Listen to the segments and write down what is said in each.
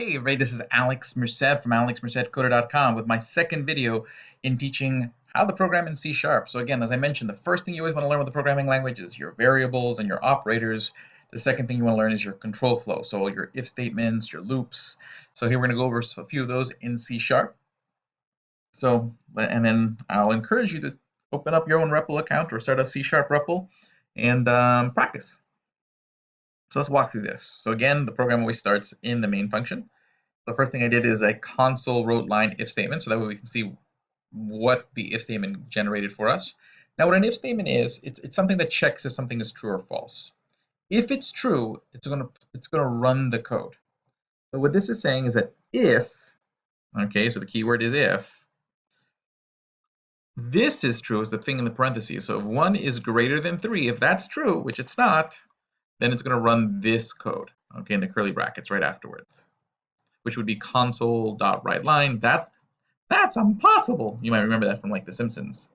Hey everybody, this is Alex Merced from alexmercedcoder.com with my second video in teaching how to program in C#. So again, as I mentioned, the first thing you always want to learn with the programming language is your variables and your operators. The second thing you want to learn is your control flow, so your if statements, your loops. So here we're going to go over a few of those in C#. So, and then I'll encourage you to open up your own REPL account or start a C# REPL and practice. So let's walk through this. So again, the program always starts in the main function. The first thing I did is a console wrote line if statement, so that way we can see what the if statement generated for us. Now what an if statement is, it's something that checks if something is true or false. If it's true, it's gonna run the code. So what this is saying is that if, okay, so the keyword is if, this is true is the thing in the parentheses. So if 1 is greater than 3, if that's true, which it's not, then it's gonna run this code, okay, in the curly brackets right afterwards, which would be console.writeLine. That's impossible. You might remember that from like The Simpsons.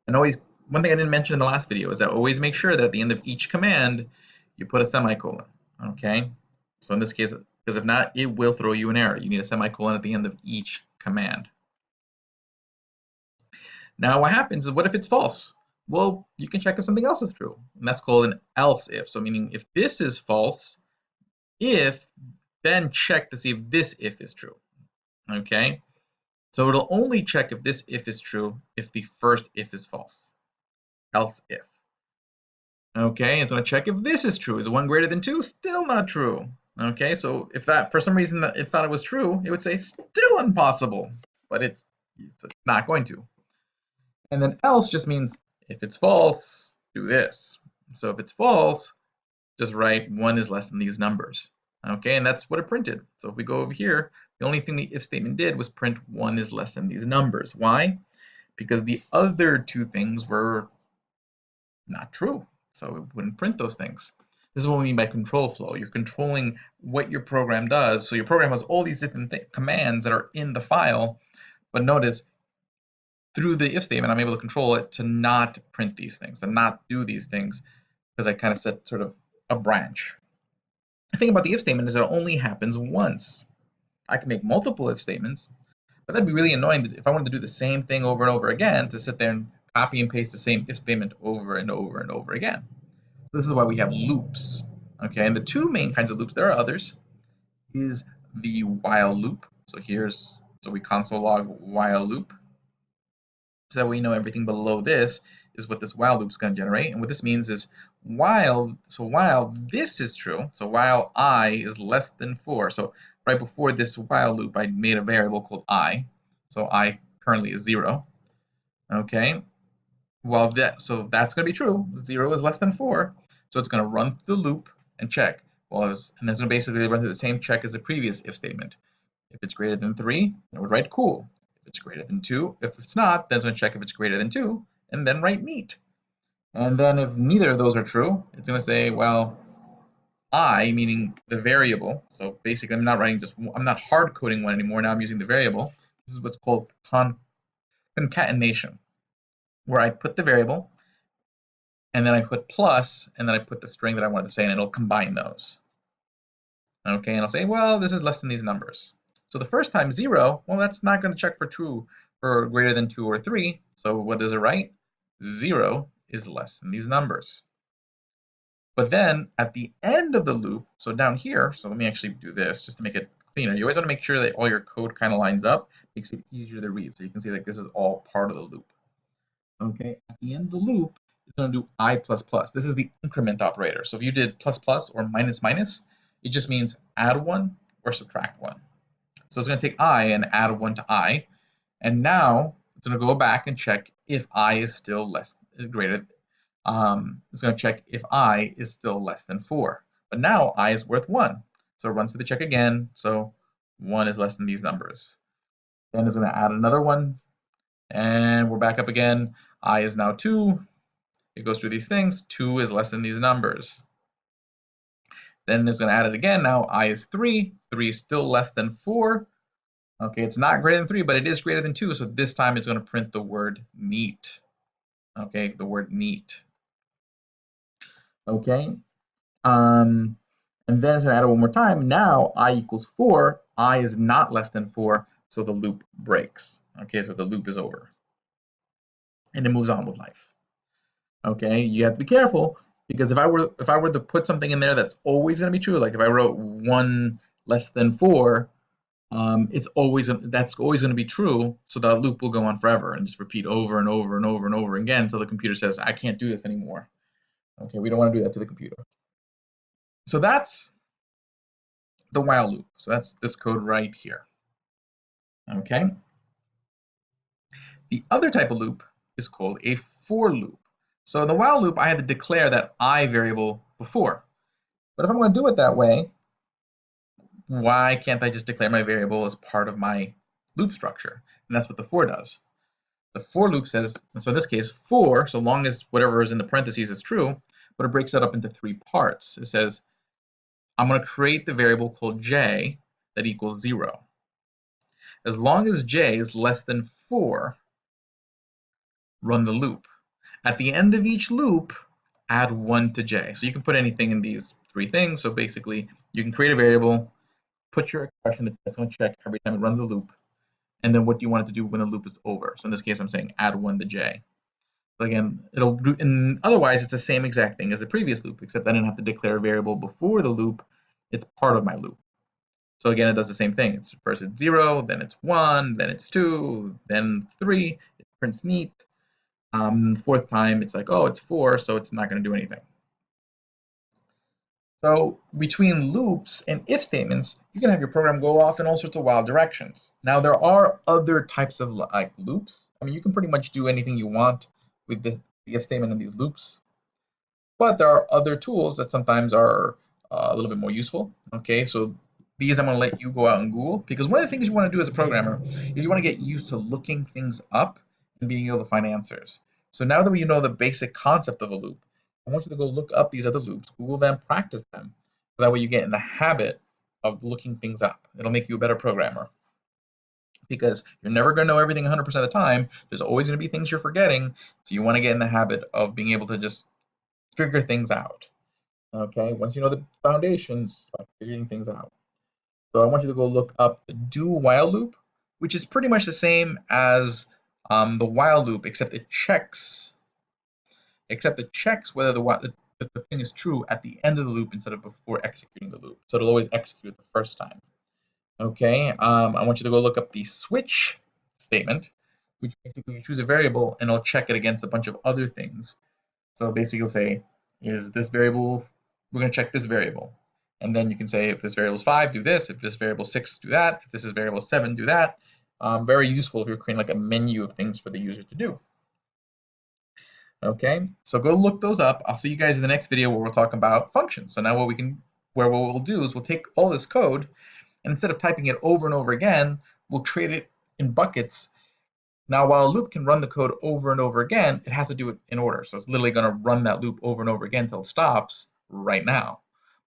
And always, one thing I didn't mention in the last video is that always make sure that at the end of each command, you put a semicolon, okay? So in this case, because if not, it will throw you an error. You need a semicolon at the end of each command. Now what happens is, what if it's false? Well, you can check if something else is true, and that's called an else if. So meaning if this is false, if, then check to see if this if is true, okay? So it'll only check if this if is true if the first if is false, else if. Okay, it's going to check if this is true. Is 1 greater than 2? Still not true. Okay, so if that, for some reason, it thought it was true, it would say still impossible, but it's not going to. And then else just means if it's false, do this. So if it's false, just write 1 is less than these numbers. Okay, and that's what it printed. So if we go over here, the only thing the if statement did was print 1 is less than these numbers. Why? Because the other two things were not true. So it wouldn't print those things. This is what we mean by control flow. You're controlling what your program does. So your program has all these different commands that are in the file, but notice through the if statement, I'm able to control it to not print these things, to not do these things, because I kind of set sort of a branch. The thing about the if statement is that it only happens once. I can make multiple if statements, but that'd be really annoying if I wanted to do the same thing over and over again, to sit there and copy and paste the same if statement over and over and over again. So this is why we have loops. Okay, and the two main kinds of loops, there are others, is the while loop. So we console log while loop, so that we know everything below this is what this while loop is going to generate. And what this means is while this is true, so while I is less than 4, so right before this while loop, I made a variable called I, so I currently is 0. Okay, well, so that's going to be true. 0 is less than 4, so it's going to run through the loop and check. Well, and it's going to basically run through the same check as the previous if statement. If it's greater than 3, it would write cool. If it's greater than 2, if it's not, then it's going to check if it's greater than 2, and then write neat. And then if neither of those are true, it's going to say, well, I, meaning the variable, so basically I'm not hard coding one anymore, now I'm using the variable. This is what's called concatenation, where I put the variable, and then I put plus, and then I put the string that I wanted to say, and it'll combine those. Okay, and I'll say, well, this is less than these numbers. So the first time 0, well, that's not going to check for true for greater than 2 or 3. So what does it write? 0 is less than these numbers. But then at the end of the loop, so down here, so let me actually do this just to make it cleaner. You always want to make sure that all your code kind of lines up, makes it easier to read. So you can see like this is all part of the loop. Okay, at the end of the loop, it's going to do I++. This is the increment operator. So if you did plus plus or minus minus, it just means add 1 or subtract 1. So it's going to take I and add 1 to I, and now it's going to go back and check if I is still greater. It's going to check if I is still less than 4. But now I is worth 1. So it runs through the check again. So 1 is less than these numbers. Then it's going to add another 1. And we're back up again. I is now 2. It goes through these things. 2 is less than these numbers. Then it's going to add it again. Now I is 3. 3 is still less than 4. Okay, it's not greater than 3, but it is greater than 2. So this time it's going to print the word neat. Okay, the word neat. Okay. And And then it's going to add it one more time. Now I equals 4. I is not less than 4, so the loop breaks. Okay, so the loop is over. And it moves on with life. Okay, you have to be careful because if I were to put something in there that's always going to be true, like if I wrote 1 less than 4, that's always going to be true. So that loop will go on forever and just repeat over and over and over and over again until the computer says, I can't do this anymore. Okay, we don't want to do that to the computer. So that's the while loop. So that's this code right here. Okay. The other type of loop is called a for loop. So in the while loop, I had to declare that I variable before. But if I'm going to do it that way, why can't I just declare my variable as part of my loop structure? And that's what the for does. The for loop says, so in this case, for, so long as whatever is in the parentheses is true, but it breaks that up into 3 parts. It says, I'm going to create the variable called j that equals 0. As long as j is less than 4, run the loop. At the end of each loop, add 1 to j. So you can put anything in these 3 things. So basically, you can create a variable, put your expression that's going to check every time it runs the loop, and then what do you want it to do when the loop is over? So in this case, I'm saying add 1 to j. So again, it'll do, and otherwise it's the same exact thing as the previous loop, except I didn't have to declare a variable before the loop. It's part of my loop. So again, it does the same thing. It's first it's 0, then it's 1, then it's 2, then it's 3. It prints neat. Fourth time, it's like, oh, it's 4, so it's not going to do anything. So between loops and if statements, you can have your program go off in all sorts of wild directions. Now, there are other types of like loops. I mean, you can pretty much do anything you want with the if statement and these loops. But there are other tools that sometimes are a little bit more useful. Okay, so these I'm going to let you go out and Google, because one of the things you want to do as a programmer is you want to get used to looking things up and being able to find answers. So now that you know the basic concept of a loop, I want you to go look up these other loops, Google them, practice them. So that way you get in the habit of looking things up. It'll make you a better programmer, because you're never going to know everything 100% of the time. There's always going to be things you're forgetting. So you want to get in the habit of being able to just figure things out. Okay, once you know the foundations, start figuring things out. So I want you to go look up the do while loop, which is pretty much the same as the while loop, except it checks whether the thing is true at the end of the loop instead of before executing the loop. So it'll always execute the first time. Okay, I want you to go look up the switch statement, which basically you choose a variable and it'll check it against a bunch of other things. So basically you'll say, is this variable, we're going to check this variable. And then you can say, if this variable is 5, do this. If this variable is 6, do that. If this is variable 7, do that. Very useful if you're creating like a menu of things for the user to do. Okay, so go look those up. I'll see you guys in the next video where we'll talk about functions. So now what we'll do is we'll take all this code, and instead of typing it over and over again, we'll create it in buckets. Now, while a loop can run the code over and over again, it has to do it in order. So it's literally going to run that loop over and over again until it stops right now.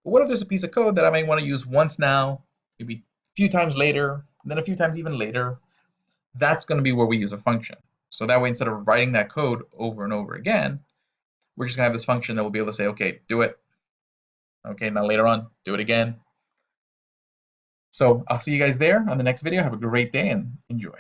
But what if there's a piece of code that I may want to use once now, maybe a few times later, and then a few times even later? That's going to be where we use a function. So that way, instead of writing that code over and over again, we're just going to have this function that will be able to say, okay, do it. Okay, now later on, do it again. So I'll see you guys there on the next video. Have a great day and enjoy.